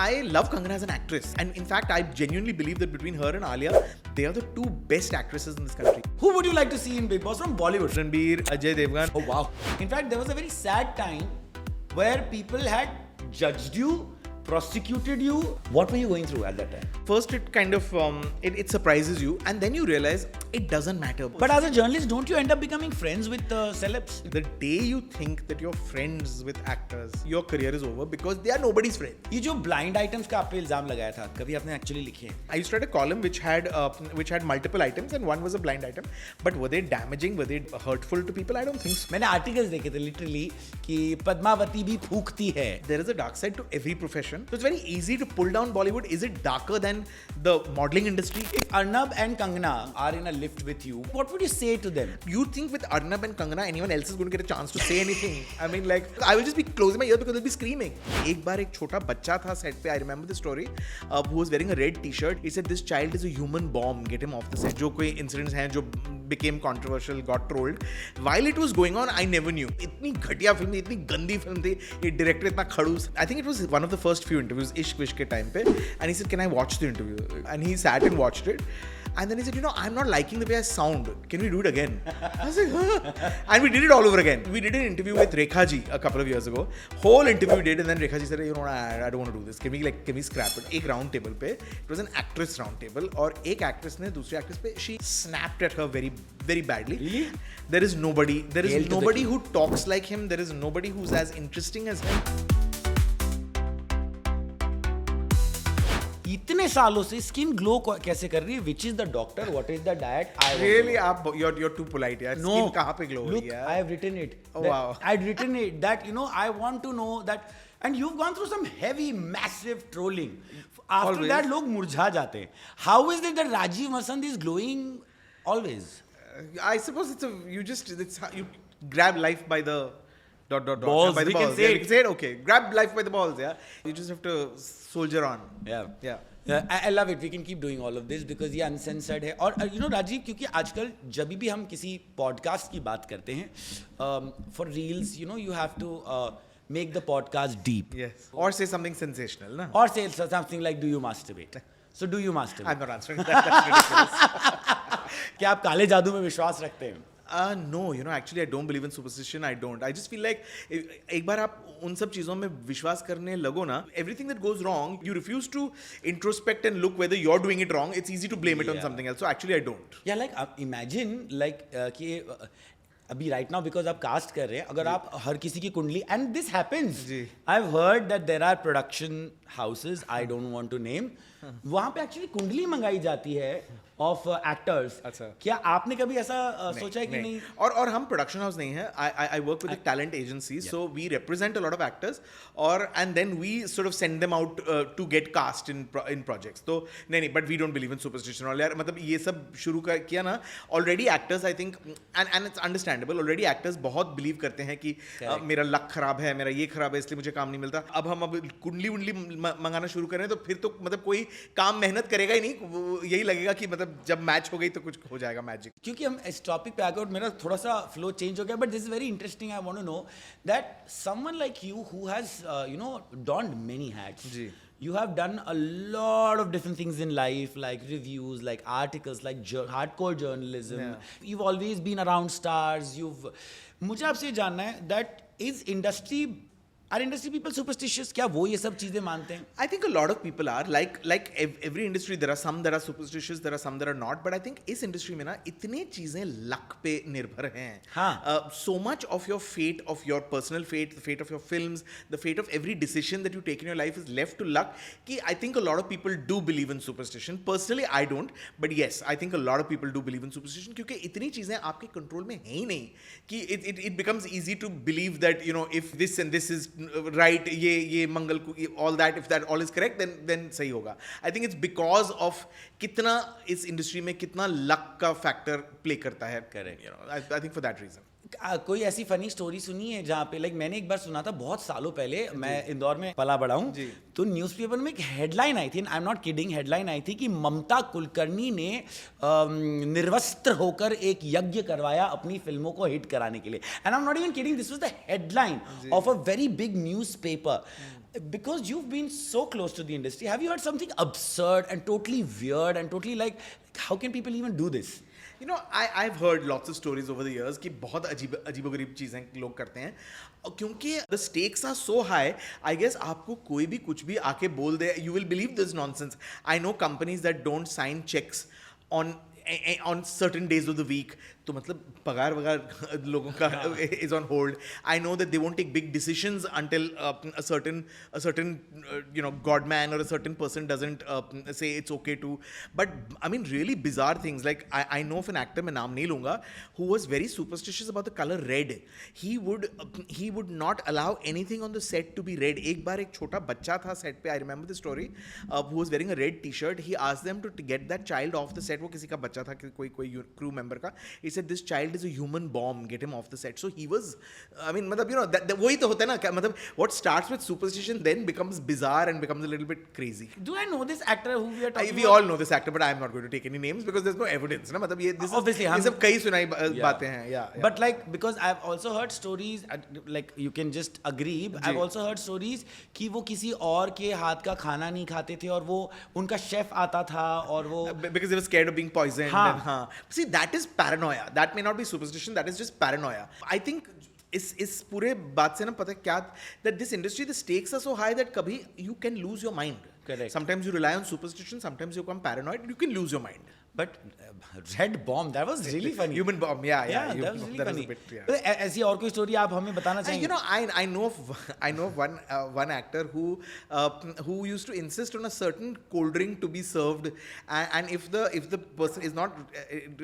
I love Kangana as an actress, and in fact, I genuinely believe that between her and Alia, they are the two best actresses in this country. Who would you like to see in Big Boss from Bollywood? Ranbir, Ajay Devgan. Oh wow. In fact, there was a very sad time where people had judged you, prosecuted you. What were you going through at that time? First, it kind of it surprises you, and then you realize it doesn't matter. But as a journalist, don't you end up becoming friends with celebs? The day you think that you're friends with actors, your career is over because they are nobody's friend. ये जो blind items का आप पे इल्जाम लगाया था, कभी आपने actually लिखे हैं? I used to write a column which had multiple items, and one was a blind item. But were they damaging? Were they hurtful to people? I don't think so. मैंने articles देखे थे literally कि पद्मावती भी फूकती है. There is a dark side to every profession. So it's very easy to pull down Bollywood. Is it darker than the modeling industry? If Arnab and Kangana are in a lift with you, what would you say to them? You think with Arnab and Kangana, anyone else is going to get a chance to say anything? I mean, like, I will just be closing my ears because they'll be screaming. एक बार एक छोटा बच्चा था set पे. I remember the story. Who was wearing a red T-shirt. He said, "This child is a human bomb. Get him off the set." जो कोई incidents हैं जो became controversial, got trolled. While it was going on, I never knew. इतनी घटिया film थी, इतनी गंदी film थी. ये director इतना खड़ूस. I think it was one of the first few interviews, Ishq Vish के time पे. And he said, "Can I watch the interview?" And he sat and watched it. And then he said, I'm not liking the way I sound. Can we do it again? I was like, huh? And we did it all over again. We did an interview with Rekha ji a couple of years ago. Whole interview we did, and then Rekha ji said, I don't want to do this. Can we scrap it? एक round table पे, it was an actress round table, और एक actress ने दूसरी actress पे, she snapped at her very, very badly. Really? There is nobody who talks like him. There is nobody who's as interesting as him. इतने सालों से skin glow कैसे कर रही है? Which is the doctor? What is the diet? Really, you're too polite, यार. No. Skin कहाँ पे glow हो रही Look, है? I have written it. Oh, wow. I'd written it that I want to know that, and you've gone through some heavy, massive trolling. After Always. that, लोग मुरझा जाते हैं. How is it that Rajiv Masand is glowing always? I suppose you grab life by the Balls, by the we can balls. say Yeah, it. we can say it. Okay, grab life by the balls. Yeah, you just have to soldier on. Yeah. Yeah. I love it. We can keep doing all of this because ये uncensored है. और राजीव, क्योंकि आजकल जब भी हम किसी podcast की बात करते हैं, for reels, you have to make the podcast deep. Yes. Or say something sensational, na? Or say something like, do you masturbate? So do you masturbate? I'm not answering that. That's ridiculous. क्या आप काले जादू में विश्वास रखते हैं? No, actually I don't believe in superstition. I don't. I just feel like एक बार आप उन सब चीजों में विश्वास करने लगो ना, everything that goes wrong, you refuse to introspect and look whether you're doing it wrong. It's easy to blame it on something else. So actually I don't. Yeah, like imagine like कि अभी right now because आप cast कर रहे हैं, अगर आप हर किसी की कुंडली, and this happens. I've heard that there are production houses, I don't want to name, वहाँ पे actually कुंडली मंगाई जाती है of actors. अच्छा. क्या आपने कभी ऐसा सोचा है कि नहीं? और हम production house नहीं है. I work with a talent agency, so we represent a lot of actors, and then we sort of send them out to get cast in projects. तो नहीं, but we don't believe in superstition. और यार मतलब ये सब शुरू किया ना, already actors I think, and it's understandable, already actors बहुत believe करते हैं कि मेरा luck खराब है, मेरा ये खराब है, इसलिए मुझे काम नहीं मिलता. अब हम कुंडली मंगाना शुरू करें तो फिर तो मतलब कोई काम मेहनत करेगा ही नहीं. यही लगेगा कि मतलब जब मैच हो गई तो कुछ हो जाएगा मैजिक. क्योंकि हम इस टॉपिक पे आगे, और मेरा थोड़ा सा फ्लो चेंज हो गया, but this is very interesting. I want to know that someone like you who has donned many hats. जी. You have done a lot of different things in life, like reviews, like articles, like hardcore journalism. Yeah. You've always been around stars. मुझे आपसे ये जानना है that are industry people superstitious? क्या वो ये सब चीजें मानते हैं? I think a lot of people are. Like every industry, there are some that are superstitious, there are some that are not. But I think इस industry में ना इतने चीजें luck पे निर्भर हैं. हाँ. So much of your fate, of your personal fate, the fate of your films, the fate of every decision that you take in your life is left to luck. कि I think a lot of people do believe in superstition. Personally, I don't. But yes, I think a lot of people do believe in superstition क्योंकि इतनी चीजें आपके control में हैं ही नहीं कि it becomes easy to believe that if this and this is right, ये मंगल को all that, if that all is correct, then सही होगा. I think it's because of कितना इस इंडस्ट्री में कितना luck का फैक्टर प्ले करता है. Correct. I think for that reason. कोई ऐसी फनी स्टोरी सुनी है जहाँ पे मैंने एक बार सुना था बहुत सालों पहले, मैं इंदौर में पला बड़ा हूँ, तो न्यूज़पेपर में एक हेडलाइन आई थी, I am not kidding, headline आई थी कि ममता कुलकर्णी ने निर्वस्त्र होकर एक यज्ञ करवाया अपनी फिल्मों को हिट कराने के लिए. And I am not even kidding, this was the headline of a very big newspaper. Because you've been so close to the industry, have you heard something absurd and totally weird and totally like how can people even do this? You know, I've heard lots of stories over the years कि बहुत अजीबोगरीब चीज़ें लोग करते हैं और क्योंकि the stakes are so high, I guess आपको कोई भी कुछ भी आके बोल दे, you will believe this nonsense. I know companies that don't sign checks on certain days of the week. तो मतलब पगार वगार लोगों का is on hold. I know that they won't take big decisions until a certain godman or a certain person doesn't say it's okay to. But I mean really bizarre things. Like I know of an actor, मैं नाम नहीं लूँगा, who was very superstitious about the color red. He would not allow anything on the set to be red. एक बार एक छोटा बच्चा था set पे, I remember the story, who was wearing a red t-shirt. He asked them to get that child off the set. वो किसी का बच्चा था, कोई crew member का. He said this child is a human bomb, get him off the set. So he was, I mean, मतलब, you know, that वही तो होता है ना, मतलब what starts with superstition then becomes bizarre and becomes a little bit crazy. Do I know this actor who we are talking We about? all know this actor, but I am not going to take any names because there's no evidence. ना मतलब ये Obviously, ये सब कई सुनाई बातें हैं. Yeah. But like because I've also heard stories, like you can just agree. I've also heard stories कि वो किसी और के हाथ का खाना नहीं खाते थे और वो उनका शेफ आता था और वो because they were scared of being poisoned. हाँ. And, हाँ. See, that is paranoia. That may not be superstition. That is just paranoia. I think इस पूरे बात से ना पता है क्या, that this industry, the stakes are so high that कभी you can lose your mind. Correct. Sometimes you rely on superstition. Sometimes you become paranoid. You can lose your mind. But red bomb, that was really funny. Human bomb, yeah. That was really funny. Was a bit, yeah. ऐसी और कोई story आप हमें बताना चाहेंगे? You know, I know of one actor who used to insist on a certain cold drink to be served, and if the person is not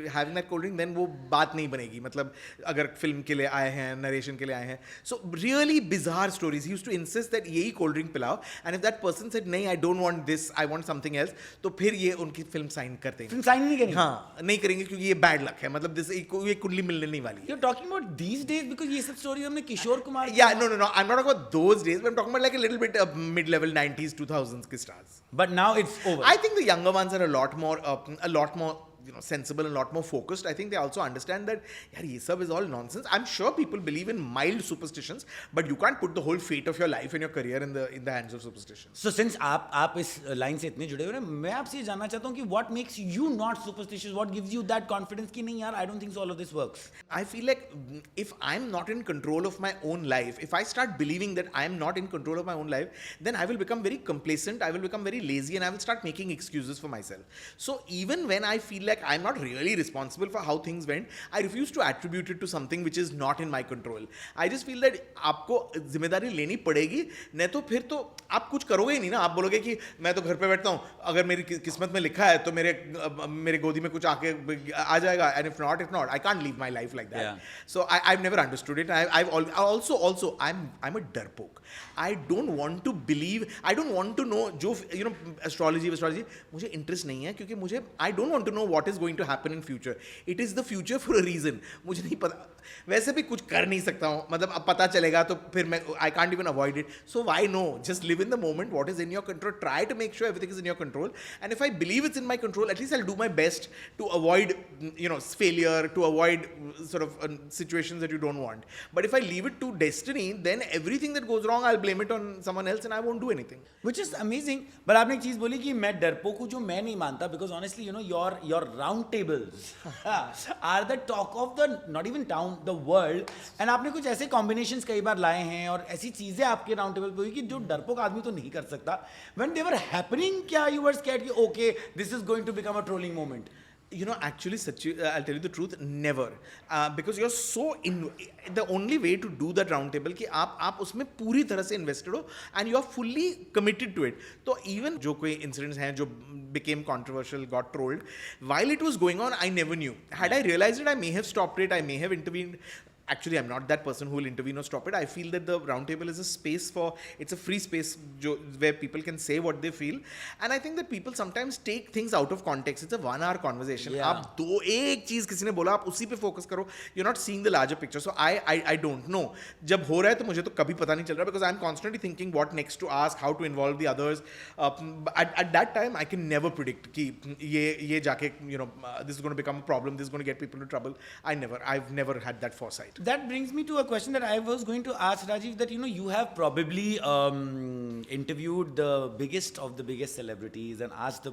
having that cold drink, then वो बात नहीं बनेगी. मतलब अगर film के लिए आए हैं, narration के लिए आए हैं. So really bizarre stories. He used to insist that यही cold drink पिलाओ, and if that person said नहीं, I don't want this, I want something else, तो फिर ये उनकी film sign करते हैं. Film sign नहीं करेंगे? हाँ, नहीं करेंगे क्योंकि ये bad luck है. मतलब ये कुंडली मिलने नहीं वाली. You're talking about these days because ये सब story हमने Kishore Kumar. Yeah, no. I'm not talking about those days, but I'm talking about like a little bit of mid-level 90s, 2000s के stars. But now it's over. I think the younger ones are a lot more sensible and a lot more focused. I think they also understand that यार ये सब is all nonsense. I'm sure people believe in mild superstitions, but you can't put the whole fate of your life and your career in the hands of superstitions. So since आप इस line से इतने जुड़े हुए हैं, मैं आपसे ये जानना चाहता हूँ कि what makes you not superstitious? What gives you that confidence कि नहीं यार, I don't think so all of this works. I feel like if I'm not in control of my own life, if I start believing that I'm not in control of my own life, then I will become very complacent, I will become very lazy, and I will start making excuses for myself. So even when I feel like I'm not really responsible for how things went, I refuse to attribute it to something which is not in my control. I just feel that आपको जिम्मेदारी लेनी पड़ेगी, नहीं तो फिर तो आप कुछ करोगे ही नहीं ना. आप बोलोगे कि मैं तो घर पे बैठता हूँ, अगर मेरी किस्मत में लिखा है तो मेरे गोदी में कुछ आके आ जाएगा, and if not, I can't live my life like that. Yeah. So I've never understood it. I'm a डरपोक. I don't want to believe, I don't want to know जो astrology मुझे interest नहीं है क्योंकि मुझे I don't want to know what is going to happen in future. It is the future for a reason. मुझे नहीं पता, वैसे भी कुछ कर नहीं सकता हूँ, मतलब अब पता चलेगा तो फिर मैं I can't even avoid it. So why no? Just live in the moment. What is in your control? Try to make sure everything is in your control. And if I believe it's in my control, at least I'll do my best to avoid failure, to avoid sort of situations that you don't want. But if I leave it to destiny, then everything that goes wrong, I'll blame it on someone else and I won't do anything. Which is amazing. But आपने एक चीज बोली कि मैं डरपोक हूँ जो मैं नहीं मानता, because honestly, your round tables are the talk of the not even town, the world. And आपने कुछ ऐसे combinations कई बार लाए हैं और ऐसी चीजें आपके round table पे हुई कि जो डरपोक आदमी तो नहीं कर सकता. When they were happening, क्या you were scared कि okay, this is going to become a trolling moment? Actually, Sachi, I'll tell you the truth, never. Because you're so the only way to do that round table कि आप उसमें पूरी तरह से invested हो and you are fully committed to it. तो even जो कोई incidents हैं जो became controversial, got trolled, while it was going on, I never knew. Had I realized it, I may have stopped it, I may have intervened. Actually, I'm not that person who will intervene or stop it. I feel that the roundtable is a space it's a free space where people can say what they feel. And I think that people sometimes take things out of context. It's a 1 hour conversation. Yeah. आप एक चीज किसी ने बोला, आप उसी पे focus करो. You're not seeing the larger picture. So I don't know. जब हो रहा है तो मुझे तो कभी पता नहीं चल रहा because I'm constantly thinking what next to ask, how to involve the others. At that time, I can never predict कि ये जाके this is going to become a problem. This is going to get people into trouble. I've never had that foresight. That brings me to a question that I was going to ask Rajiv, that you have probably interviewed the biggest of the biggest celebrities and asked the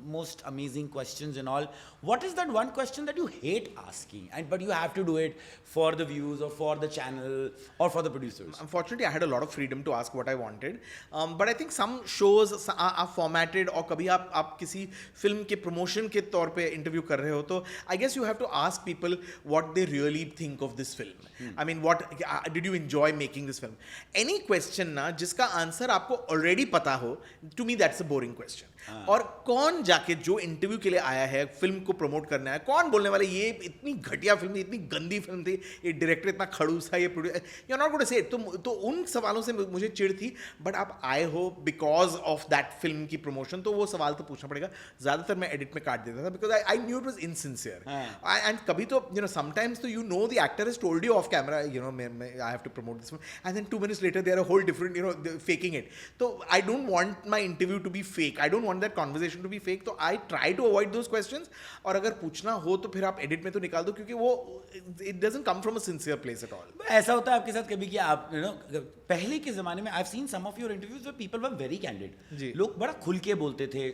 most amazing questions and all. What is that one question that you hate asking, but you have to do it for the views or for the channel or for the producers? Unfortunately, I had a lot of freedom to ask what I wanted. But I think some shows are formatted, or कभी आप किसी film के promotion के तौर पे interview कर रहे हो तो I guess you have to ask people what they really think of this film. I mean, what did you enjoy making this film? Any question ना जिसका आंसर आपको already पता हो, to me that's a boring question. और कौन जाके जो interview के लिए आया है फिल्म को प्रमोट करना है, कौन बोलने वाले ये इतनी घटिया फिल्म थी, इतनी गंदी फिल्म थी, ये डायरेक्टर इतना खड़ूस था, ये producer, you are not going to say it. तो उन सवालों से मुझे चिढ़ थी. बट आप आए हो बिकॉज ऑफ दैट फिल्म की प्रमोशन, तो वो सवाल तो पूछना पड़ेगा. ज्यादातर मैं एडिट में काट देता था because I knew it was insincere. And कभी तो समटाइम्स तो the actor has told you off camera, I have to promote this film, and then 2 minutes later they are a whole different, faking it. So I don't want my interview to be fake. I don't want that conversation to be fake. So I try to avoid those questions. और अगर पूछना हो तो फिर आप edit में तो निकाल दो, क्योंकि वो it doesn't come from a sincere place at all. ऐसा होता है आपके साथ कभी कि आप पहले के ज़माने में I've seen some of your interviews where people were very candid. जी. लोग बड़ा खुल के बोलते थे.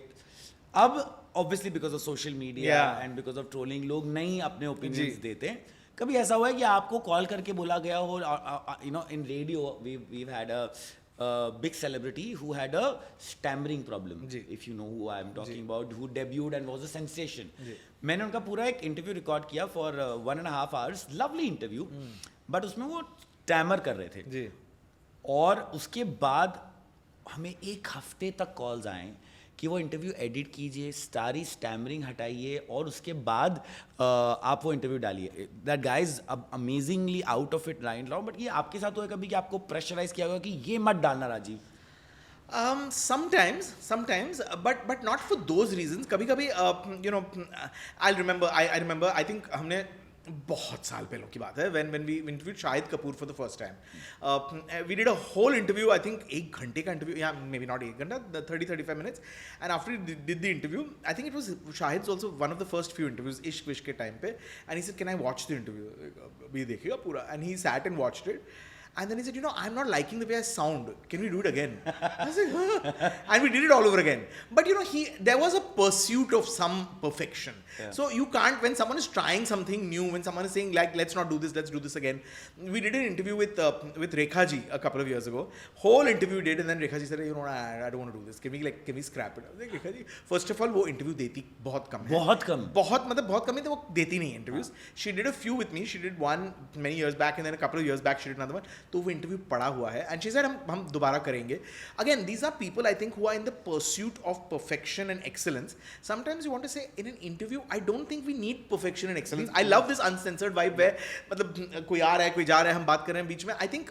अब obviously because of social media and because of trolling लोग नहीं अपने opinions देते. कभी ऐसा हुआ है कि आपको कॉल करके बोला गया हो, in radio we've had a big celebrity who had a stammering problem, if you know who I'm talking about, who debuted and was a sensation. मैंने उनका पूरा एक इंटरव्यू रिकॉर्ड किया for 1.5 hours, lovely interview, but उसमें वो stammer कर रहे थे. और उसके बाद हमें 1 हफ्ते तक कॉल्स आए कि वो इंटरव्यू एडिट कीजिए, सारी स्टैमरिंग हटाइए और उसके बाद आप वो इंटरव्यू डालिए. That guy is amazingly out of it right now. But ये आपके साथ हुआ कभी कि आपको प्रेशराइज किया गया कि ये मत डालना Rajiv? Sometimes, but not for those reasons. कभी-कभी, I remember, I think हमने बहुत साल पहले की बात है, when we interviewed Shahid Kapoor for the first time. We did a whole interview, I think 1 घंटे का interview, yeah, maybe not 1 घंटा, 30-35 minutes. And after we did the interview, I think it was Shahid's also one of the first few interviews, Ishq Vishk के time पे, and he said, can I watch the interview? अभी देखिएगा पूरा. And he sat and watched it. And then he said, I'm not liking the way I sound. Can we do it again? I was like, huh? And we did it all over again. But there was a pursuit of some perfection. Yeah. So you can't, when someone is trying something new, when someone is saying like, let's not do this, let's do this again. We did an interview with Rekha ji a couple of years ago. Whole interview we did, and then Rekha ji said, I don't want to do this. Can we scrap it? I was like, Rekha ji, first of all, वो interview देती बहुत कम है. बहुत कम. बहुत कम है, तो वो देती नहीं interviews. She did a few with me. She did one many years back, and then a couple of years back she did another one. तो वो इंटरव्यू पड़ा हुआ है, एंड शी सेड हम दोबारा करेंगे. Again these are people I think who are in the pursuit of perfection and excellence. Sometimes you want to say in an interview, I don't think we need perfection and excellence. I love this uncensored vibe where मतलब कोई आ रहा है, कोई जा रहा है, हम बात कर रहे हैं बीच में. I think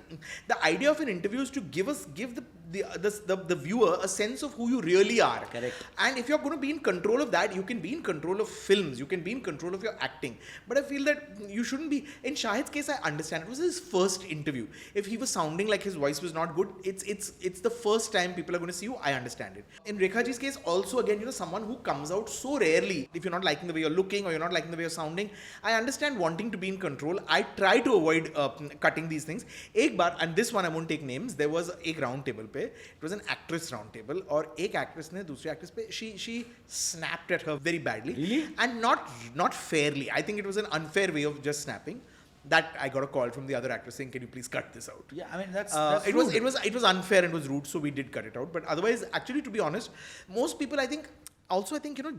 the idea of an interview is to give the viewer a sense of who you really are. Correct. And if you're going to be in control of that, you can be in control of films, you can be in control of your acting. But I feel that you shouldn't be. In Shahid's case, I understand it was his first interview. If he was sounding like his voice was not good, it's the first time people are going to see you. I understand it. In Rekha ji's case, also again, someone who comes out so rarely. If you're not liking the way you're looking or you're not liking the way you're sounding, I understand wanting to be in control. I try to avoid cutting these things. Ek baar, and this one I won't take names. There was एक round table पे, it was an actress round table, और एक actress ने दूसरी actress पे she snapped at her very badly. Really? And not fairly. I think it was an unfair way of just snapping. That I got a call from the other actress saying, can you please cut this out? Yeah, I mean that's it was unfair and it was rude, so we did cut it out. But otherwise, actually, to be honest, most people, I think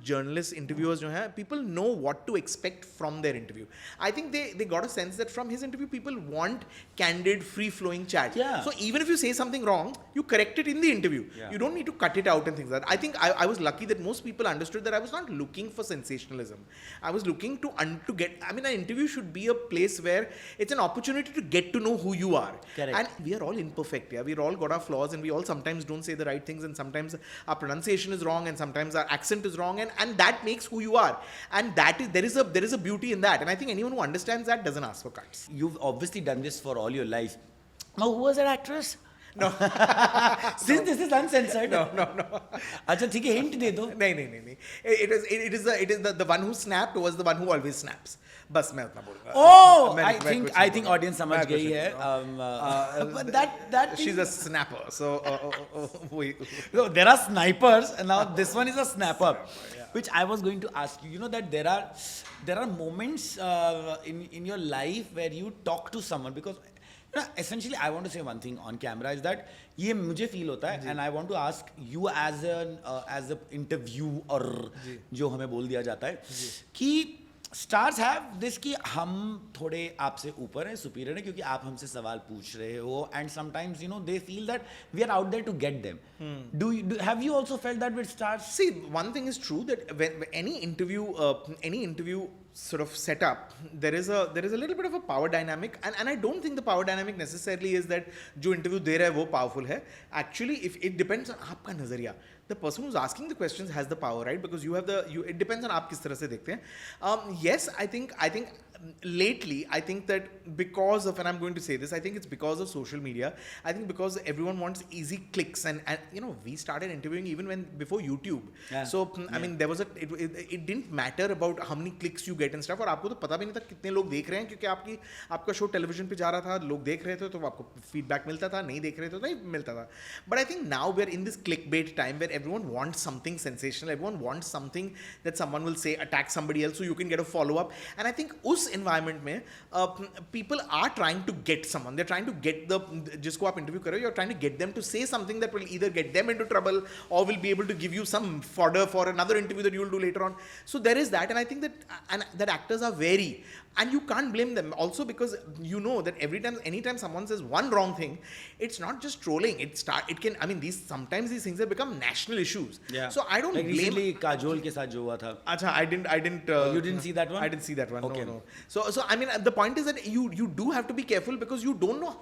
journalists, interviewers, people know what to expect from their interview. I think they got a sense that from his interview, people want candid, free-flowing chat. Yeah. So even if you say something wrong, you correct it in the interview. Yeah. You don't need to cut it out and things like that. I think I was lucky that most people understood that I was not looking for sensationalism. I was looking to get. I mean, an interview should be a place where it's an opportunity to get to know who you are. Correct. And we are all imperfect. Yeah, we've all got our flaws, and we all sometimes don't say the right things, and sometimes our pronunciation is wrong, and sometimes our accent is wrong, and that makes who you are, and that is there is a beauty in that, and I think anyone who understands that doesn't ask for cuts. You've obviously done this for all your life. Now, who was that actress? No. Since this is uncensored. No. अच्छा ठीक है, hint दे दो. नहीं. It is the one who snapped was the one who always snaps. बस मैं उतना बोलूंगा. Oh, मैं I कुछ think नहीं I think बोलूंगा. audience समझ मैं कुछ गई नहीं है. बोलूंगा. But that She's thing- a snapper, so वही. No, there are snipers, and now this one is a snapper, which I was going to ask you. You know that there are moments in your life where you talk to someone because. Essentially, I want to say one thing on camera is that ये मुझे feel होता है and I want to ask you as an interviewer जो हमें बोल दिया जाता है कि स्टार्स हैव दिस कि हम थोड़े आपसे ऊपर हैं सुपीरियर हैं क्योंकि आप हमसे सवाल पूछ रहे हो and sometimes you know they feel that we are out there to get them do have you also felt that with stars See, one thing is true that when any interview sort of set up, there is a little bit of a power dynamic, and I don't think the power dynamic necessarily is that जो interview दे रहा है वो powerful है. Actually, if it depends on आपका नजरिया. The person who's asking the questions has the power, right? Because it depends on आप किस तरह से देखते हैं. Yes, I think lately, I think that because of, and I'm going to say this, I think it's because of social media. I think because everyone wants easy clicks, and you know, we started interviewing even before YouTube. Yeah. So I mean, there was it didn't matter about how many clicks you get and stuff. और आपको तो पता भी नहीं था कितने लोग देख रहे हैं क्योंकि आपका शो टेलीविजन पे जा रहा था, लोग देख रहे थे तो आपको फीडबैक मिलता था, नहीं देख रहे थे तो नहीं मिलता था. But I think now we're in this clickbait time where everyone wants something sensational, everyone wants something that someone will say, attack somebody else so you can get a follow-up. And I think उस environment में people are trying to get someone, they're trying to get जिसको आप interview कर रहे हो, you're trying to get them to say something that will either get them into trouble or will be able to give you some fodder for another interview that you will do later on. So there is that, and I think that actors are wary, and you can't blame them also because you know that anytime someone says one wrong thing, it's not just trolling. I mean, sometimes these things have become national issues. Yeah. So I don't like blame. recently Kajol के साथ जो हुआ था. Acha, I didn't. You didn't see that one? I didn't see that one. Okay. No. So I mean, the point is that you do have to be careful because you don't know.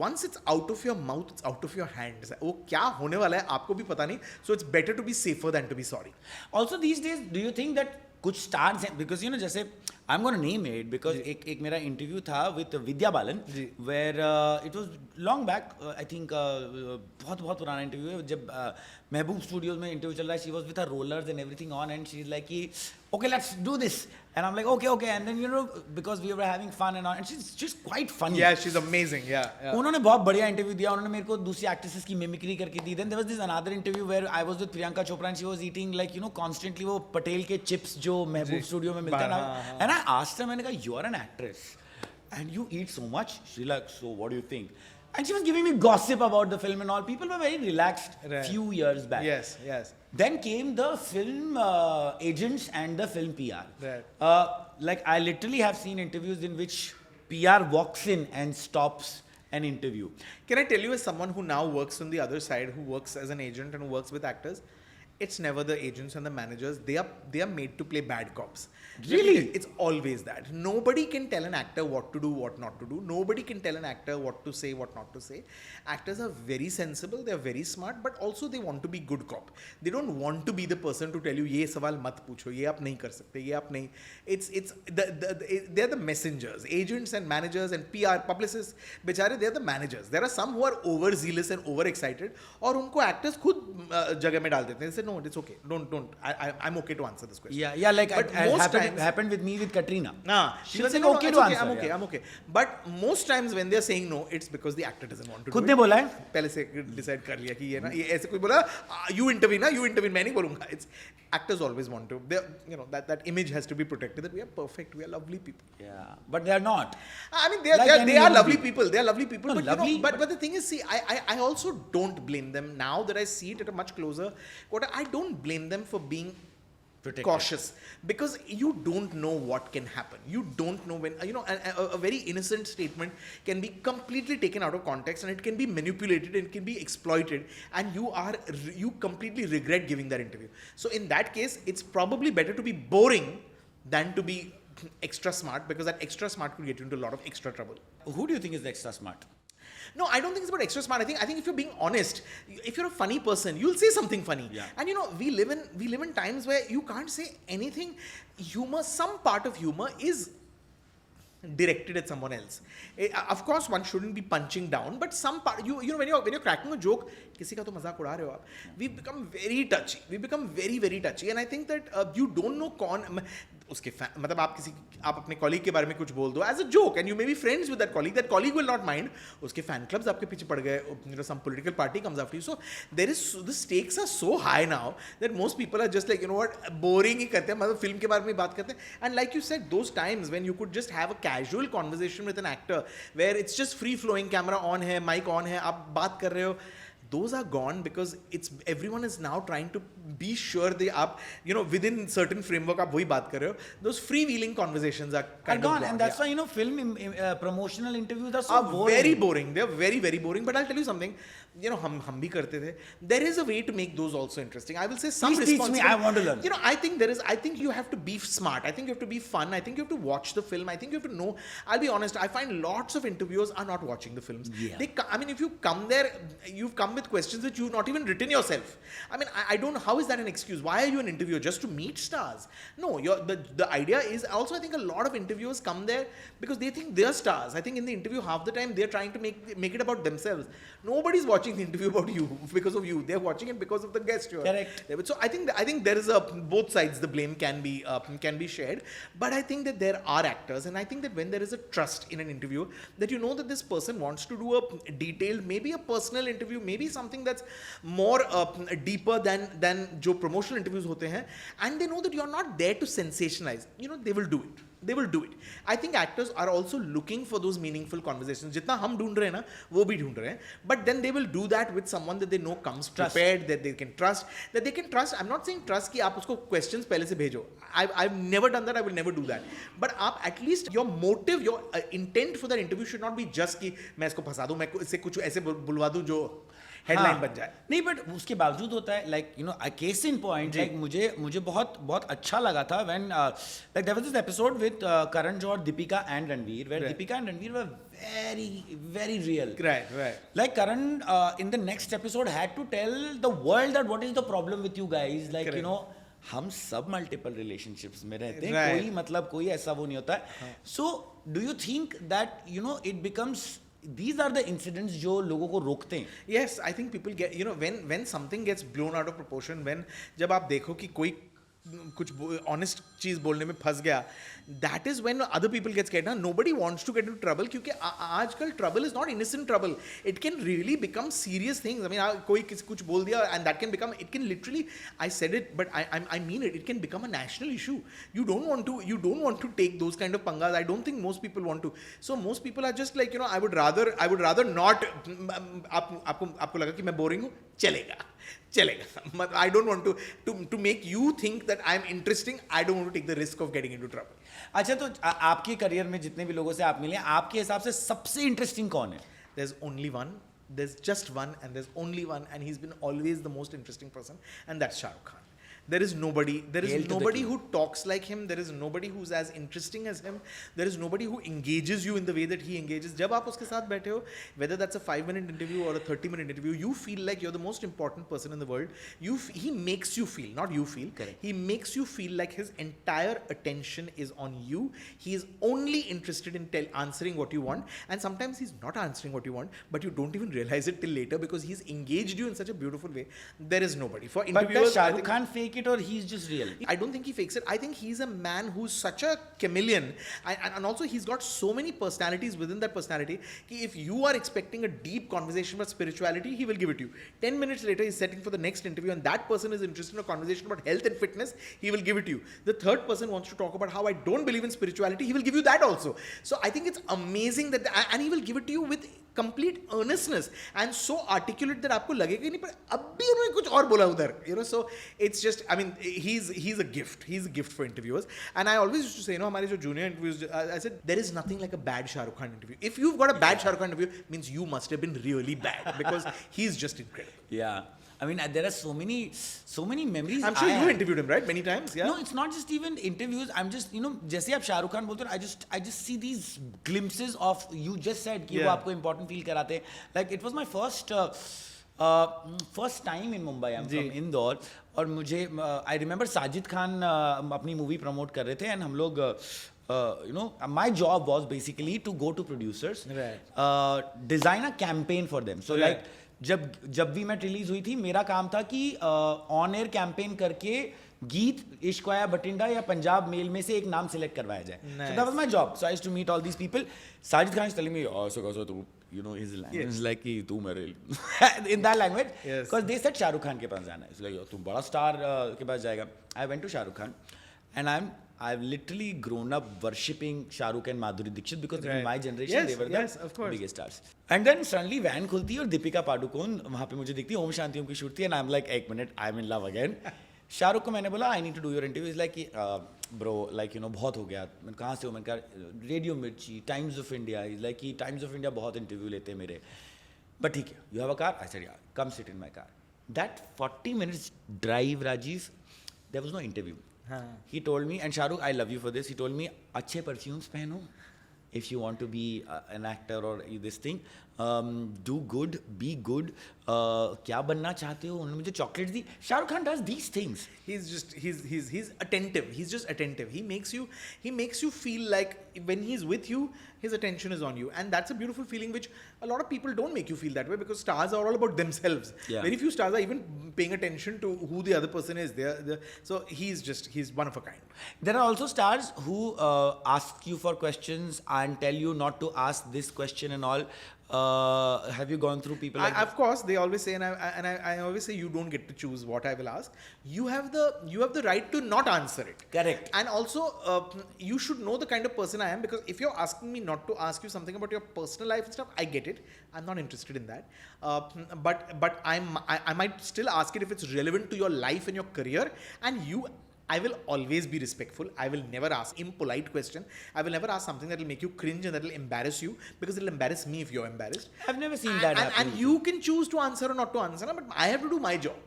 Once it's out of your mouth, it's out of your hands. वो क्या होने वाला है आपको भी पता नहीं. So it's better to be safer than to be sorry. Also these days, do you think that कुछ stars हैं because you know जैसे I'm going to name it because एक मेरा interview था with Vidya Balan where it was long back I think बहुत पुराना interview है जब महबूब स्टूडियोज में interview चल रहा है. She was with her rollers and everything on and she's like कि okay let's do this and I'm like okay and then you know because we were having fun and she's just quite funny. Yeah, she's amazing. Yeah. उन्होंने बहुत बढ़िया interview दिया. उन्होंने मेरे को दूसरी actresses की मिमिक्री करके दी. Then there was this another interview where I was with Priyanka Chopra and she was eating like you know constantly वो पटेल के चिप्स जो महबूब स्टूडियो में मिलता है ना. And I asked her, मैंने कहा you are an actress and you eat so much. She like so what do you think? And she was giving me gossip about the film and all. People were very relaxed few years back. Yes. Then came the film agents and the film PR. Right. Like I literally have seen interviews in which PR walks in and stops an interview. Can I tell you, as someone who now works on the other side, who works as an agent and who works with actors, it's never the agents and the managers. They are made to play bad cops. Really? It's always that. Nobody can tell an actor what to do, what not to do. Nobody can tell an actor what to say, what not to say. Actors are very sensible, they are very smart, but also they want to be good cop. They don't want to be the person to tell you, ये सवाल मत पूछो, ये आप नहीं कर सकते, ये आप नहीं. They're the messengers. Agents and managers and PR, publicists, बेचारे, they're the managers. There are some who are overzealous and overexcited, और उनको actors खुद जगह में डाल देते हैं. They say, no, it's okay. Don't. I'm okay to answer this question. Yeah, like But it most happened with me with Katrina. She was say, like, no, okay it's to okay, answer. I'm okay. But most times when they're saying no, it's because the actor doesn't want to खुद do ने it. बोला है. पहले से decide कर लिया कि ये ना ये ऐसे कोई बोला you intervene मैं नहीं बोलूँगा. It's actors always want to. You know that image has to be protected that we are perfect, we are lovely people. Yeah, but they are not. I mean they Like are lovely people. They are lovely people. No, but lovely, you know, but the thing is, see, I also don't blame them now that I see it at a much closer quarter. I don't blame them for being Protected. cautious because you don't know what can happen. You don't know when, you know, a very innocent statement can be completely taken out of context and it can be manipulated and it can be exploited, and you completely regret giving that interview. So in that case, it's probably better to be boring than to be extra smart, because that extra smart could get you into a lot of extra trouble. Who do you think is the extra smart? No, I don't think it's about extra smart. I think if you're being honest, if you're a funny person, you'll say something funny. Yeah. And you know, we live in times where you can't say anything. Humor, some part of humor is directed at someone else. Of course, one shouldn't be punching down, but some part, you know, when you're cracking a joke, किसी का तो मजाक उड़ा रहे हो आप. We become very touchy. We become very, very touchy. And I think that you don't know उसके मतलब आप अपने कॉलीग के बारे में कुछ बोल दो as a joke and you may be friends with that colleague will not mind. उसके फैन क्लब्स आपके पीछे पड़ गए, some political party comes after you. So there is the stakes are so high now that most people are just like what boring ही करते हैं, मतलब film के बारे में बात करते हैं. And like you said those times when you could just have a casual conversation with an actor where it's just free flowing, camera on है, माइक ऑन है, आप बात कर रहे हो. Those are gone because everyone is now trying to be sure they up, within certain framework आप वही बात कर रहे हो. Those freewheeling conversations are kind of gone, and that's why film promotional interviews are so are boring. very boring. They are very very boring. But I'll tell you something. हम भी करते थे. There is a way to make those also interesting. I will say some Please teach me. I want to learn. I think you have to be smart. I think you have to be fun. I think you have to watch the film. I think you have to know. I'll be honest. I find lots of interviewers are not watching the films. Yeah. If you come there, you've come with questions which you've not even written yourself. I don't know how is that an excuse. Why are you an interviewer? Just to meet stars? No. The idea is also, I think a lot of interviewers come there because they think they're stars. I think in the interview half the time they're trying to make it about themselves. Nobody's watching the interview about you because of you. They're watching it because of the guest. Correct. So I think there is both sides. The blame can be shared, but I think that there are actors, and I think that when there is a trust in an interview, that that this person wants to do a detailed, maybe a personal interview, maybe something that's more deeper than जो promotional interviews होते हैं, and they know that you're not there to sensationalize. They will do it. They will do it. I think actors are also looking for those meaningful conversations. जितना हम ढूंढ रहे हैं ना, वो भी ढूंढ रहे हैं. But then they will do that with someone that they know comes prepared, that they can trust. I'm not saying trust कि आप उसको questions पहले से भेजो. I've never done that. I will never do that. But आप at least your motive, your intent for that interview should not be just कि मैं इसको फंसा दूँ, मैं इससे कुछ ऐसे बुलवा दूँ जो हेडलाइन बन जाए. नहीं, बट उसके बावजूद होता है like case in point, like मुझे बहुत बहुत अच्छा लगा था when like there was this episode with Karan Johar, Deepika and Ranveer, where Deepika and Ranveer were very very real. Right. Like Karan in the next episode had to tell the world that what is the problem with you guys, like हम सब multiple relationships में रहते हैं, कोई ऐसा वो नहीं होता है. So do you think that it becomes these are the incidents जो लोगों को रोकते हैं? Yes, I think people get, when something gets blown out of proportion, when जब आप देखो कि कोई कुछ ऑनेस्ट चीज बोलने में फंस गया, that is when other people get scared. Nobody wants to get into trouble क्योंकि आजकल trouble is not innocent trouble. It can really become serious things. कोई कुछ बोल दिया and that can become, it can literally, I said it but I mean it can become a national issue. You don't want to take those kind of pangas. I don't think most people want to. So most people are just like, I would rather not. आपको लगा कि मैं boring हूँ, चलेगा. I don't want to make you think that I'm interesting. I don't want to take the risk of getting into trouble. अच्छा, तो आपके career में जितने भी लोगों से आप मिले, आपके हिसाब से सबसे इंटरेस्टिंग कौन है? There's only one. There's just one, and there's only one, and he's been always the most interesting person, and that's Shah Rukh Khan. There is nobody who talks like him. There is nobody who's as interesting as him. There is nobody who engages you in the way that he engages. जब आप उसके साथ बैठे हो, whether that's a 5-minute interview or a 30-minute interview, you feel like you're the most important person in the world. He makes you feel, not you feel. Correct. He makes you feel like his entire attention is on you. He is only interested in answering what you want, and sometimes he's not answering what you want, but you don't even realize it till later because he's engaged you in such a beautiful way. There is nobody. For interviewers, but does Shah Rukh Khan fake it or he's just real? I don't think he fakes it. I think he's a man who's such a chameleon, and also he's got so many personalities within that personality. If you are expecting a deep conversation about spirituality, he will give it to you. 10 minutes later, he's setting for the next interview, and that person is interested in a conversation about health and fitness. He will give it to you. The third person wants to talk about how I don't believe in spirituality. He will give you that also. So I think it's amazing that, and he will give it to you with complete earnestness and so articulate that आपको लगेगा नहीं, पर अब भी उन्होंने कुछ और बोला उधर. So it's just, he's a gift. He's a gift for interviewers. And I always used to say, हमारे जो junior interviews, I said there is nothing like a bad Shah Rukh Khan interview. If you've got a bad Shah Rukh Khan interview, means you must have been really bad because he's just incredible. Yeah. There are so many memories. I'm sure you interviewed him, right? Many times, yeah? No, it's not just even interviews. I'm just, जैसे आप शाहरुख खान बोलते हो, I just see these glimpses of, you just said कि वो आपको important feel कराते हैं. Like it was my first time in Mumbai. I'm from Indore. और मुझे, I remember साजिद खान अपनी movie promote कर रहे थे, and हम लोग, my job was basically to go to producers, design a campaign for them. So जब भी मैं रिलीज हुई थी, मेरा काम था कि ऑन एयर कैंपेन करके गीत, इश्कवाया बटिंडा या पंजाब मेल में से एक नाम सिलेक्ट करवाया जाए. So that was my job. So I used to meet all these people. Sajid Khan is telling me, oh, so tu, you know his language. Yes. It's like कि तू मेरे in that language. Yes. Because they said Shah Rukh Khan के पास जाना है. It's like तू बड़ा star के पास जाएगा. I went to Shah Rukh Khan, and I've literally grown up worshipping Shah Rukh and Madhuri Dixit because in Right. my generation Yes, they were yes, the of course. biggest stars. And then suddenly van खुलती है और दीपिका पादुकोण वहाँ पे मुझे दिखती है, ओम शांति ओम की shoot थी, and I'm like, एक minute, I'm in love again. Shahrukh को मैंने बोला, I need to do your interview. He's like, bro, like you know, बहुत हो गया. मैंने कहाँ से हो? मैंने कहा रेडियो मिर्ची, times of India. He's like कि टाइम्स ऑफ इंडिया बहुत इंटरव्यू लेते हैं मेरे. But ठीक है, you have a car? I said, yeah, come sit in my car. That 40 minutes drive, Rajiv, there was no interview. He told me, and Shahrukh, I love you for this. He told me, अच्छे perfumes पहनो. If you want to be an actor or this thing, do good, be good. क्या बनना चाहते हो? उन्होंने मुझे chocolates the. Shahrukh Khan does these things. He's attentive. He's just attentive. He makes you feel like when he's with you, his attention is on you, and that's a beautiful feeling which a lot of people don't make you feel that way because stars are all about themselves. Yeah. Very few stars are even paying attention to who the other person is. So he's one of a kind. There are also stars who ask you for questions and tell you not to ask this question and all. Have you gone through people like that? Of course, they always say, and I always say, you don't get to choose what I will ask. You have the right to not answer it. Correct. And also, you should know the kind of person I am, because if you're asking me not to ask you something about your personal life and stuff, I get it. I'm not interested in that. But I might still ask it if it's relevant to your life and your career. And I will always be respectful. I will never ask impolite question. I will never ask something that will make you cringe and that will embarrass you, because it will embarrass me if you're embarrassed. I've never seen that happen. And you can choose to answer or not to answer, but I have to do my job.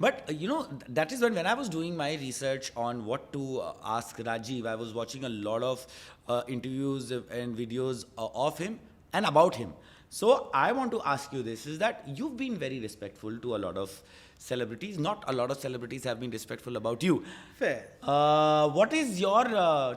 But you know, that is when I was doing my research on what to ask Rajiv, I was watching a lot of interviews and videos of him and about him. So I want to ask you this, is that you've been very respectful to a lot of celebrities. Not a lot of celebrities have been respectful about you. Fair. What is your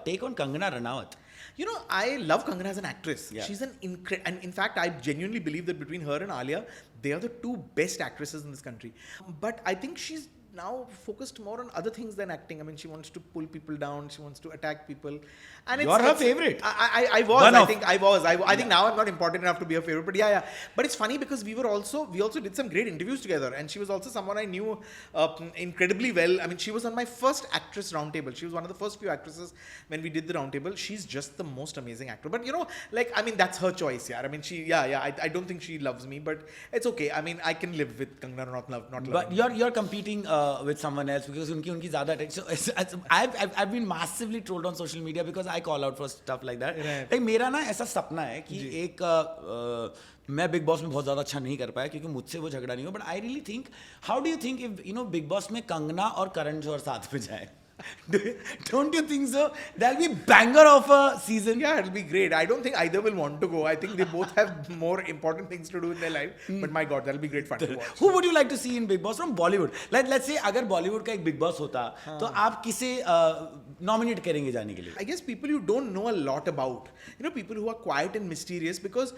take on Kangana Ranaut? You know, I love Kangana as an actress. Yeah. She's and in fact, I genuinely believe that between her and Alia, they are the two best actresses in this country. But I think she's now focused more on other things than acting. I mean, she wants to pull people down. She wants to attack people. And You're her favorite. I was. One I of. think I was. I think now I'm not important enough to be her favorite. But yeah. But it's funny because we also did some great interviews together, and she was also someone I knew incredibly well. I mean, she was on my first actress roundtable. She was one of the first few actresses when we did the roundtable. She's just the most amazing actor. But you know, like, I mean, that's her choice. Yeah. I mean, I don't think she loves me, but it's okay. I mean, I can live with Kangana not loving But me. you're competing with someone else because उनकी ज़्यादा attention. So I've been massively trolled on social media because I call out for stuff like that. Right. Like मेरा ना ऐसा सपना है कि एक मैं बिग बॉस में बहुत ज़्यादा अच्छा नहीं कर पाया क्योंकि मुझसे वो झगड़ा नहीं हुआ. But I really think, how do you think if you know big boss में कंगना और करण जौहर साथ में जाए? Don't you think so? That'll be banger of a season. Yeah, it'll be great. I don't think either will want to go. I think they both have more important things to do in their life. But my God, that'll be great fun to watch. Who would you like to see in Big Boss from Bollywood? Let's say अगर Bollywood का एक Big Boss होता, तो आप किसे nominate करेंगे जाने के लिए? I guess people you don't know a lot about. You know, people who are quiet and mysterious, because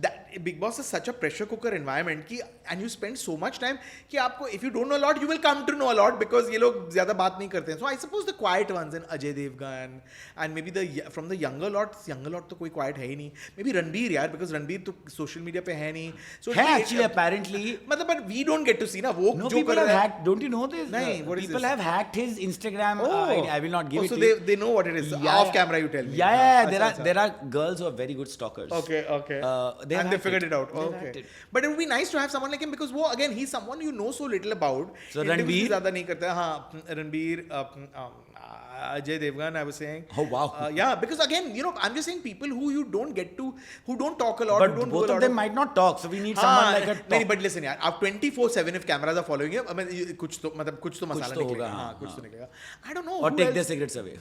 that Big Boss is such a pressure cooker environment and you spend so much time कि आपको, if you don't know a lot, you will come to know a lot because ये लोग ज़्यादा बात नहीं करते हैं. So I suppose the quiet ones and Ajay Devgan and maybe from the younger lot तो कोई quiet है ही नहीं. Maybe Ranbir यार, because Ranbir तो social media पे है नहीं. So है actually apparently. मतलब but we don't get to see ना वो No, जो people कर have रहा है. hacked. Don't you know this? नहीं, what is people this? have hacked his Instagram. Oh. I will not give it so to you. they know what it is. Yeah, Off camera, you tell me. Yeah, Achha, there are girls who are very good stalkers. Okay. They And they figured it out. They've Okay. hacked it. But it would be nice to have someone like him because again, he's someone you know so little about. So Interviews Ranbir? ज़्यादा नहीं करता है. हाँ, Ranbir, Ajay Devgan, I was saying. Oh, wow. Yeah, because again, you know, I'm just saying people who you don't get to, who don't talk a lot, But who don't both do a of lot them might not talk, so we need someone like a नहीं, talk. but listen यार, आप 24/7 if cameras are following you, I mean, कुछ तो मसाला तो निकलेगा. होगा, हाँ, हाँ, कुछ तो निकलेगा. I don't know. Or who take else? their cigarettes away.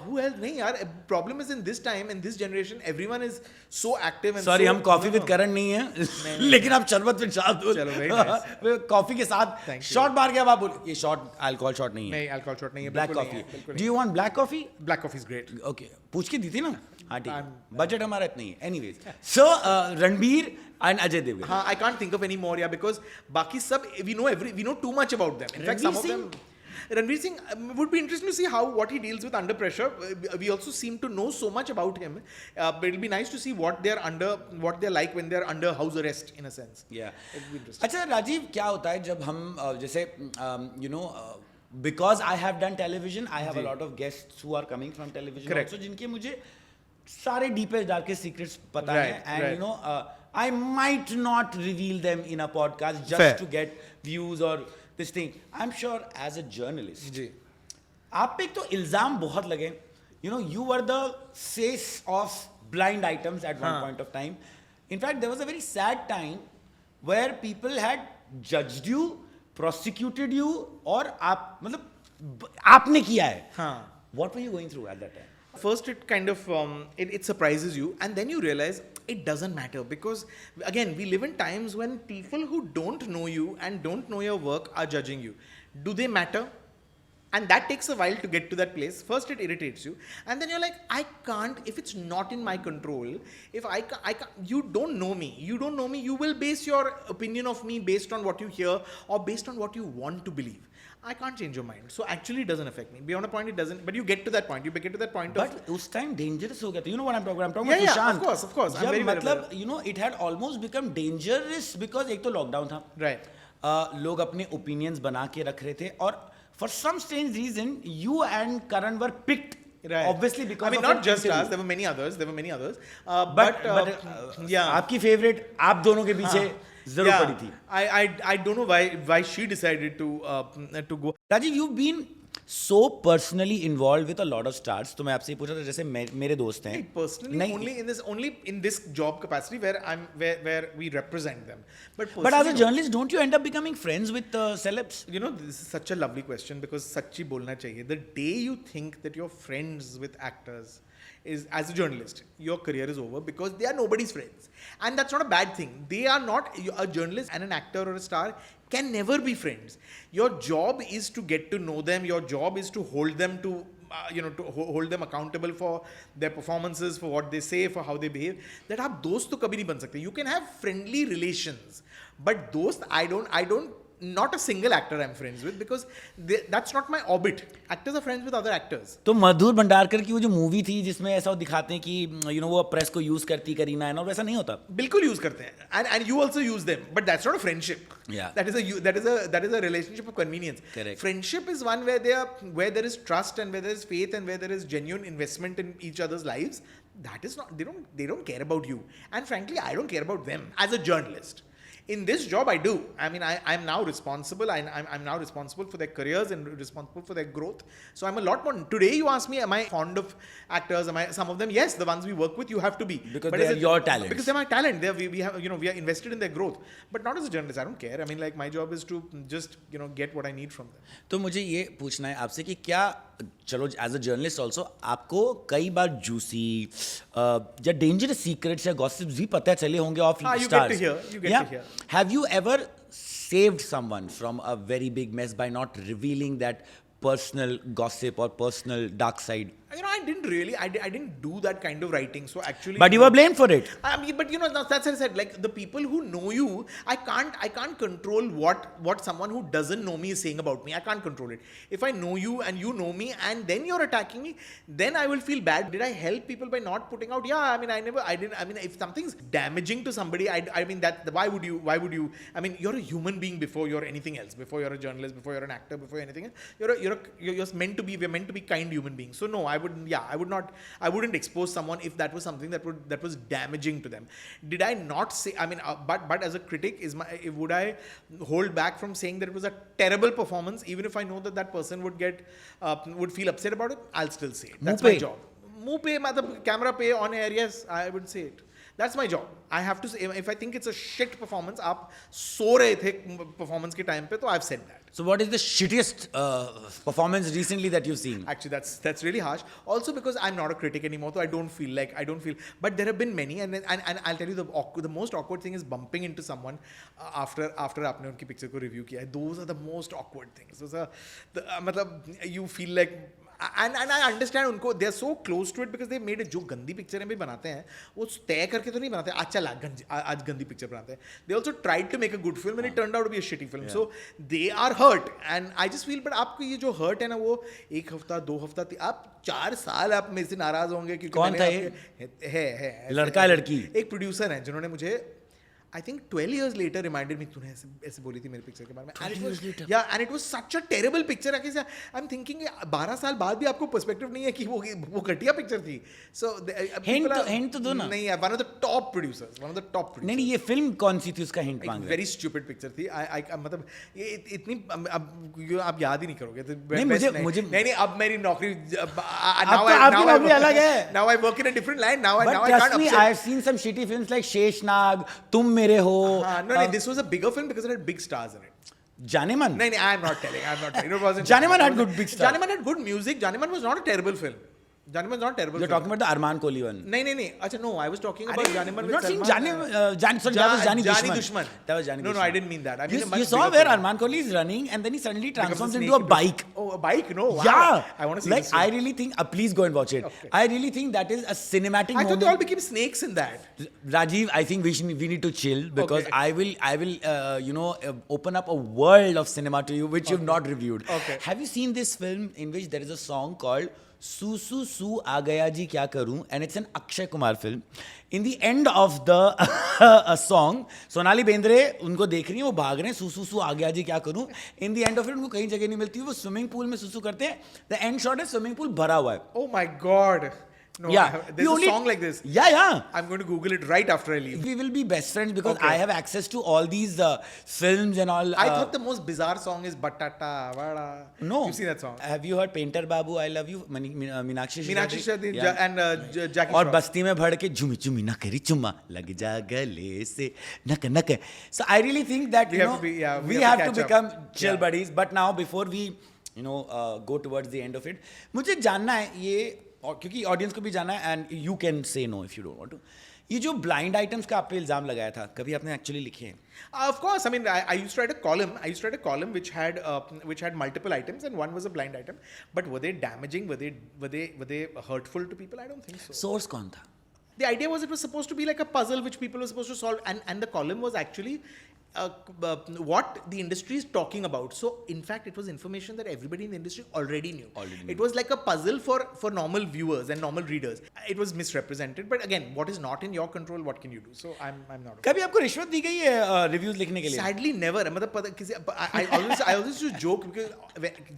Who else? नहीं यार, problem is in this time, in this generation, everyone is so active and Sorry, so, हम कॉफी no, विद no. करण नहीं है लेकिन आप शरबत with Shardul चलो, very nice. Coffee के साथ Thank you. शॉट मार के अब आप बोल ये शॉट अल्कोहल शॉट नहीं है नहीं, alcohol shot नहीं है. ब्लैक बिल्कुल नहीं कॉफी है, बिल्कुल do you want black coffee नहीं. Black coffee is great. Okay पूछ के दी थी ना हाँ ठीक है I'm- बजट हमारा इतना ही है anyways so Ranbir And Ajay Devgan. हाँ, I can't think of any more, yeah, because बाकी सब we know too much about them. In fact, some of them. Ranveer Singh would be interesting to see what he deals with under pressure. We also seem to know so much about him, but it'll be nice to see what they're like when they're under house arrest, in a sense. Yeah. It'll be interesting. अच्छा राजीव, क्या होता है जब हम जैसे because I have done television, I have a lot of guests who are coming from television Correct. also, जिनके मुझे सारे डीपेस्ट डार्क के सीक्रेट्स पता Right, हैं, and right. I might not reveal them in a podcast just Fair. to get views or this thing. I'm sure as a journalist, जी. आप पे एक तो इल्जाम बहुत लगे, you were the face of blind items at one point of time. In fact, there was a very sad time where people had judged you, prosecuted you, और आप मतलब आपने किया है. हाँ. What were you going through at that time? First, it kind of it surprises you, and then you realize it doesn't matter, because again, we live in times when people who don't know you and don't know your work are judging you. Do they matter? And that takes a while to get to that place. First, it irritates you, and then you're like, I can't. If it's not in my control, if I can't, you don't know me. You don't know me. You will base your opinion of me based on what you hear or based on what you want to believe. I can't change your mind. So actually, it doesn't affect me. Beyond a point, it doesn't. But you get to that point. You get to that point But उस time dangerous हो गया था. You know what I'm talking about? I'm talking Yeah, about yeah, Sushant. of course. I'm जब very, very मतलब it had almost become dangerous because एक तो lockdown था. Right. लोग अपने opinions बना के रख रहे थे, और for some strange reason you and Karan were picked. Right. Obviously because I mean, of not an just interview. us. There were many others. But Yeah. आपकी favorite आप दोनों के पीछे जरूर पड़ी थी. I don't know why she decided to go. Rajiv, you've been so personally involved with a lot of stars. तो मैं आपसे ये पूछा था, जैसे मेरे दोस्त हैं. Personally, नहीं, only in this job capacity where we represent them. But but as a personally, journalist, don't you end up becoming friends with celebs? this is such a lovely question, because सच्ची बोलना चाहिए. The day you think that you're friends with actors is, as a journalist, your career is over, because they are nobody's friends, and that's not a bad thing. They are not. A journalist and an actor or a star can never be friends. Your job is to get to know them. Your job is to hold them to hold them accountable for their performances, for what they say, for how they behave. That आप दोस्त तो कभी नहीं बन सकते. You can have friendly relations, but दोस्त I don't. Not a single actor I'm friends with, because that's not my orbit. Actors are friends with other actors. तो मधुर भंडारकर की वो जो मूवी थी जिसमें ऐसा दिखाते हैं कि वो प्रेस को यूज करती करीना है, और वैसा नहीं होता. बिल्कुल यूज करते हैं, and you also use them, but that's not a friendship. Yeah. That is a relationship of convenience. Correct. Friendship is one where there is trust, and where there is faith, and where there is genuine investment in each other's lives. That is not, they don't care about you, and frankly I don't care about them as a journalist. In this job, I do. I mean, I'm now responsible. I'm now responsible for their careers and responsible for their growth. So I'm a lot more. Today, you ask me, am I fond of actors? Some of them? Yes, the ones we work with, you have to be. Because they are your talents. Because they're my talent. We are invested in their growth. But not as a journalist. I don't care. I mean, like, my job is to just get what I need from them. तो मुझे ये पूछना है आपसे कि क्या, चलो as a journalist also, आपको कई बार जूसी या डेंजरस सीक्रेट्स या गॉसिप्स भी पता चले होंगे of You stars. get to hear. Have you ever saved someone from a very big mess by not revealing that personal gossip or personal dark side? I didn't really. I didn't do that kind of writing. So actually, But you were blamed for it. I mean, but that's what I said. Like, the people who know you, I can't control what someone who doesn't know me is saying about me. I can't control it. If I know you and you know me, and then you're attacking me, then I will feel bad. Did I help people by not putting out? Yeah, I mean, I didn't. I mean, if something's damaging to somebody, I mean, why would you? I mean, you're a human being before you're anything else. Before you're a journalist, before you're an actor, before anything else, you're meant to be. We're meant to be kind human beings. So no, I wouldn't expose someone if that was something that was damaging to them. Did I not say? I mean, but as a critic, would I hold back from saying that it was a terrible performance, even if I know that person would feel upset about it? I'll still say it. That's my job. मुंह पे मतलब camera पे on air, yes, I would say it. That's my job. I have to say, if I think it's a shit performance, आप सो रहे थे performance के time पे, तो I've said that. So what is the shittiest performance recently that you've seen? Actually, that's really harsh. Also because I'm not a critic anymore, so I don't feel. But there have been many, and I'll tell you the most awkward thing is bumping into someone after आपने उनकी picture को review किया है. Those are the most awkward things. Those are मतलब you feel like and I understand उनको they are so close to it because they made it. जो गंदी पिक्चरें भी बनाते हैं वो तय करके तो नहीं बनाते आज चल आज गंदी पिक्चर बनाते हैं. They also tried to make a good film and it turned out to be a shitty film. So they are hurt and I just feel but आपको ये जो hurt है ना वो एक हफ्ता 2 हफ्ता आप 4 साल आप मेरे से नाराज होंगे क्योंकि कौन था ये? है लड़का लड़की एक प्रोड्यूसर है जिन्होंने मुझे I think 12 years later reminded me तूने ऐसे बोली थी मेरे पिक्चर के बारे में. 12 years later. Yeah, and it was such a terrible picture. I'm thinking 12 साल बाद भी आपको पर्सपेक्टिव नहीं है कि वो घटिया पिक्चर थी. So हिंट तो दो ना. नहीं, one of the top producers. नहीं ये फिल्म कौन सी थी उसका हिंट मांग रहे. Very stupid picture थी. मतलब ये इतनी अब आप याद ही नहीं करोगे. नहीं मुझे नहीं अब मेरी नौकरी आपकी नौकरी अलग है. Now I work in a different line. Now I can't upset. I have seen some shitty films like Sheshnag, तुम मेरे हो. No, this was a bigger film because it had big stars in it. Janeman. No, I'm not telling. It wasn't. Janeman had good big stars. Janeman had good music. Janeman was not a terrible film. Janeman was not a terrible You're film. talking about the Arman Kohli one. नहीं. अच्छा, no, I was talking about Janeman with Not seen Salman. sorry, that was Jani Dushman. That was Jani Dushman. No, I didn't mean that. I mean you saw where Arman Kohli is running and then he suddenly transforms into a bike. Oh, a bike? No, wow. Yeah. I want to see like, this. I really think, please go and watch it. Okay. I really think that is a cinematic I moment. thought they all became snakes in that. Rajiv, I think we need to chill because Okay. I will open up a world of cinema to you which you've not reviewed. Okay. Have you seen this film in which there is a song called Su Su Su आ गया जी क्या करूं, and it's an Akshay Kumar film. In the end of the song, Sonali Bendre उनको देख रही हैं, वो भाग रहे हैं, सू सू आ गया जी क्या करूं. In the end of it उनको कहीं जगह नहीं मिलती, वो स्विमिंग पूल में सुसु करते हैं. The end shot है स्विमिंग पूल भरा हुआ है. Oh my God. No, Yeah. There's a song like this. Yeah. I'm going to Google it right after I leave. We will be best friends because Okay. I have access to all these films and all. I thought the most bizarre song is Batata Vada. No. You've seen that song? Have you heard Painter Babu, I Love You? Meenakshi Shiradi Yeah. and Jackie और Shroff. बस्ती में भड़ के झुमी झुमी न करी चुम्मा लग जा गले से नक नक. So I really think that We have to be- yeah, we we have have to to catch become up. chill Yeah. buddies. But now before we go towards the end of it, मुझे जानना है ये और क्योंकि audience को भी जानना है and you can say no if you don't want to. ये जो ब्लाइंड आइटम्स का आप पे इल्जाम लगाया था, कभी आपने एक्चुअली लिखे हैं? Of course, I mean, I used to write a column. I used to write a column which had multiple items, and one was a blind item. But were they damaging? Were they hurtful to people? I don't think so. Source कौन था? The idea was it was supposed to be like a puzzle which people were supposed to solve, and the column was actually what the industry is talking about. So, in fact, it was information that everybody in the industry already knew. It was like a puzzle for normal viewers and normal readers. It was misrepresented, but again, what is not in your control, what can you do? So, I'm not. कभी आपको रिश्वत दी गई है reviews लिखने के लिए? Sadly, never. मतलब पता किसी I always just joke because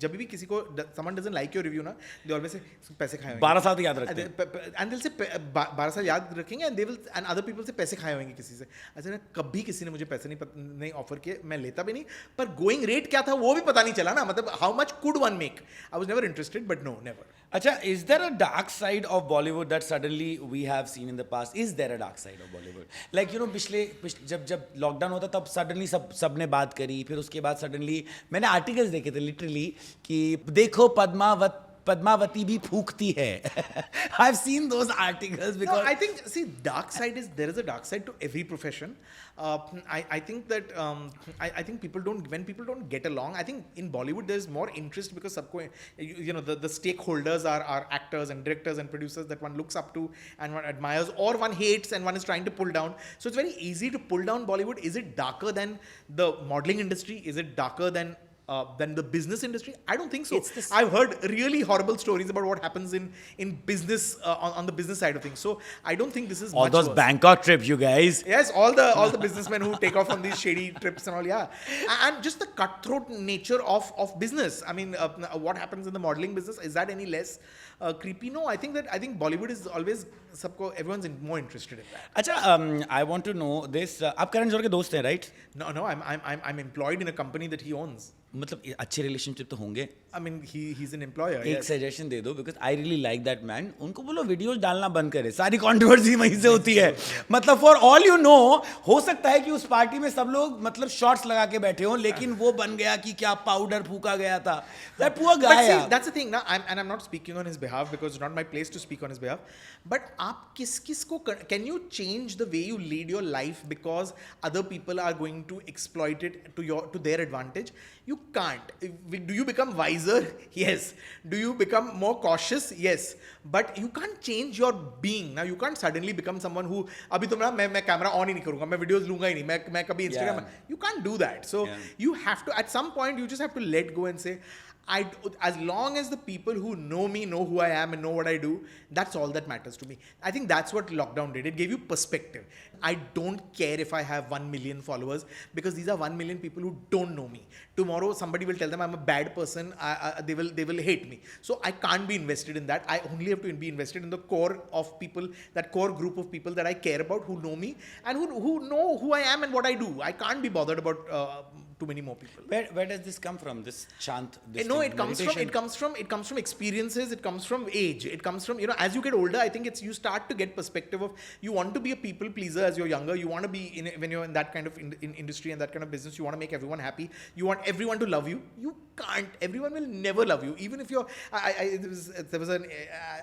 जब भी किसी को someone doesn't like your review ना, they always say पैसे खाए होंगे. 12 साल तक याद रखते हैं. And they'll say 12 साल याद रखेंगे and other people से पैसे खाए होंगे किसी से. ऐसे ना कभी किसी ने मुझे पैसे नहीं ऑफर किए, मैं लेता भी नहीं, पर गोइंग रेट क्या था वो भी पता नहीं चला ना. मतलब how much could one make. I was never interested, but no, never. अच्छा, is there a dark side of Bollywood that suddenly we have seen in the past? Is there a dark side of Bollywood? Like पिछले जब lockdown होता तब suddenly सबने बात करी, फिर उसके बाद suddenly मैंने आर्टिकल्स देखे थे लिटरली कि देखो पद्मावती भी फूकती है. I've seen those articles because No, I think there is a dark side to every profession. I think that I think when people don't get along, I think in Bollywood there's more interest because the stakeholders are actors and directors and producers that one looks up to and one admires or one hates and one is trying to pull down. So it's very easy to pull down Bollywood. Is it darker than the modeling industry? Is it darker than the business industry? I don't think so. I've heard really horrible stories about what happens in business on the business side of things. So I don't think this is all much those worse. Bangkok trips, you guys. Yes, all the businessmen who take off on these shady trips and all, yeah. And just the cutthroat nature of business. I mean, what happens in the modeling business, is that any less creepy? No, I think Bollywood is always everyone's more interested in that. अच्छा, I want to know this. आप करण जौहर के दोस्त हैं, right? No, I'm employed in a company that he owns. मतलब अच्छे relationship तो होंगे. I mean, he's an employer. एक Yes. सजेशन दे दो because I really like that man. उनको बोलो वीडियोस डालना बंद करे, सारी कंट्रोवर्सी वहीं से होती है. मतलब फॉर ऑल यू नो, हो सकता है कि उस पार्टी में सब लोग मतलब शॉर्ट्स लगा के बैठे हो, लेकिन वो बन गया कि क्या पाउडर फूका गया था. That poor But guy. see, that's the thing. Now, I'm not speaking on his behalf because it's not my place to speak on his behalf. But आप किस को can you change the way you lead your life because other people are going to exploit it to their advantage? You can't. Do you become wiser? Yes. Do you become more cautious? Yes. But you can't change your being. Now you can't suddenly become someone who अभी तुम ना मैं camera on ही नहीं करूँगा, मैं videos लूँगा ही नहीं, मैं कभी Instagram. You can't do that. So you have to, at some point you just have to let go and say, as long as the people who know me know who I am and know what I do, that's all that matters to me. I think that's what lockdown did. It gave you perspective. I don't care if I have 1 million followers, because these are 1 million people who don't know me. Tomorrow somebody will tell them I'm a bad person. They will hate me. So I can't be invested in that. I only have to be invested in the core of people, that core group of people that I care about, who know me and who know who I am and what I do. I can't be bothered about too many more people. Where does this come from? This chant? This No, thing, it comes from experiences. It comes from age. It comes from, as you get older, I think you start to get perspective of, you want to be a people pleaser as you're younger. You want to be when you're in that kind of in industry and that kind of business, you want to make everyone happy. You want everyone to love you. You can't. Everyone will never love you. Even if you're, there was an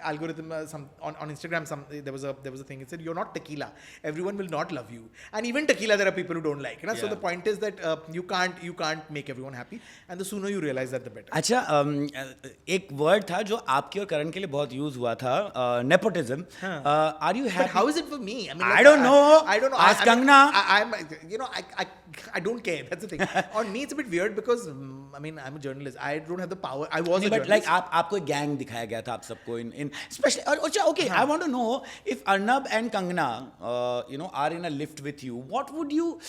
algorithm on Instagram. There was a thing. It said, you're not tequila. Everyone will not love you. And even tequila, there are people who don't like. So the point is that you can't make everyone happy. And the sooner you realize that, the better. अच्छा, एक word था जो आपके और करण के लिए बहुत use हुआ था, nepotism. Are you happy? But how is it for me? I mean, I don't know. I don't know. Ask Kangna. I don't care. That's the thing. On me, it's a bit weird because I'm a journalist. I don't have the power. I was a But journalist. like आपको एक gang दिखाया गया था आप सबको in especially okay, I want to know if Arnab and Kangna are in a lift with you, what would you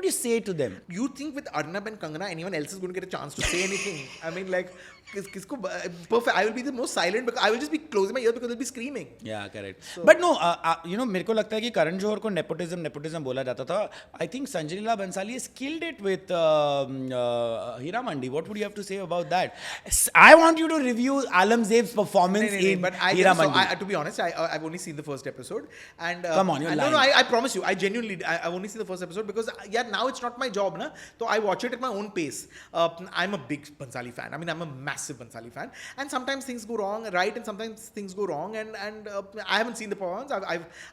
say to them? You think with Arnab and Kangana, anyone else is going to get a chance to say anything? I mean, like, perfect. I will be the most silent because I will just be closing my ears because they'll be screaming. Yeah, correct. So, but no, मेरे को लगता है कि करण जौहर को nepotism बोला जाता था. I think Sanjay Leela Bhansali has killed it with Hira Mandi. What would you have to say about that? I want you to review Alamzeb's performance in Hira Mandi. To be honest, I've only seen the first episode. And come on, you're lying. No, I promise you, I've only seen the first episode because now it's not my job, na? So I watch it at my own pace. I'm a big Bhansali fan. I mean, I'm a massive Bhansali fan. And sometimes things go wrong, right? And sometimes things go wrong. And I haven't seen the performance.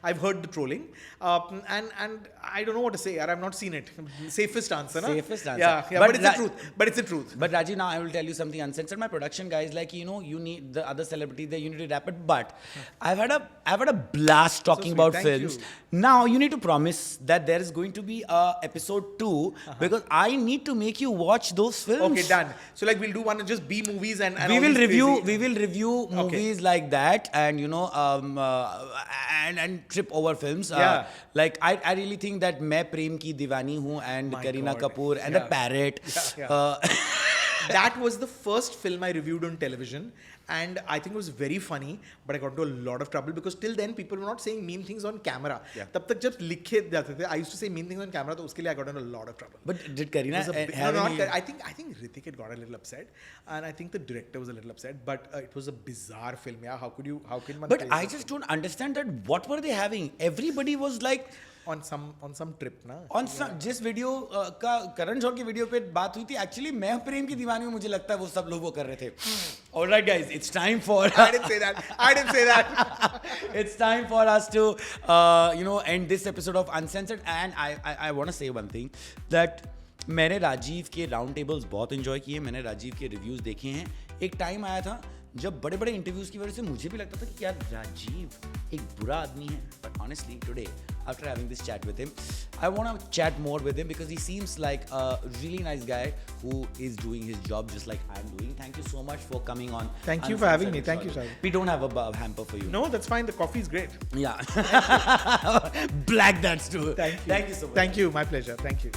I've heard the trolling. And I don't know what to say. I've not seen it. Safest answer, na? Safest answer. Yeah, but it's the truth. But it's the truth. But Rajiv, now I will tell you something uncensored. My production guys, like, you need the other celebrity there, you need to wrap it. But I've had a blast talking about films. Now you need to promise that there is going to be episode 2 because I need to make you watch those films. Okay, done. So like we'll do one of just B movies and we will review movies like that and and trip over films. Like I really think that Main Prem Ki Diwani Hu and Kareena Kapoor and The Parrot. That was the first film I reviewed on television. And I think it was very funny, but I got into a lot of trouble because till then people were not saying mean things on camera. तब तक जब लिखे जाते थे, I used to say mean things on camera, तो उसके लिए I got into a lot of trouble. But did Kareena I think Hrithik had got a little upset, and I think the director was a little upset. But it was a bizarre film. Yeah, how can one? But I just don't understand that. What were they having? Everybody was like. On some trip, na? जिस video का करण जौहर की video पे बात हुई थी, actually मैं प्रेम की दीवानी में मुझे लगता है वो सब लोग वो कर रहे थे. All right, guys, it's time for. I didn't say that. It's time for us to end this episode of Uncensored. And I want to say one thing that मैंने राजीव के राउंड टेबल्स बहुत एंजॉय किए. मैंने राजीव के reviews देखे हैं. एक time आया था जब बड़े बड़े इंटरव्यूज की वजह से मुझे भी लगता था कि यार राजीव एक बुरा आदमी है. But honestly, today, after having this chat with him, I want to chat more with him because he seems like a really nice guy who is doing his job just like I'm doing. Thank you so much for coming on. Thank you for having me. Thank you, sir. We don't have a hamper for you. No, that's fine. The coffee is great. Yeah. Black that's too. Thank you. Thank you so much. Thank you. My pleasure. Thank you.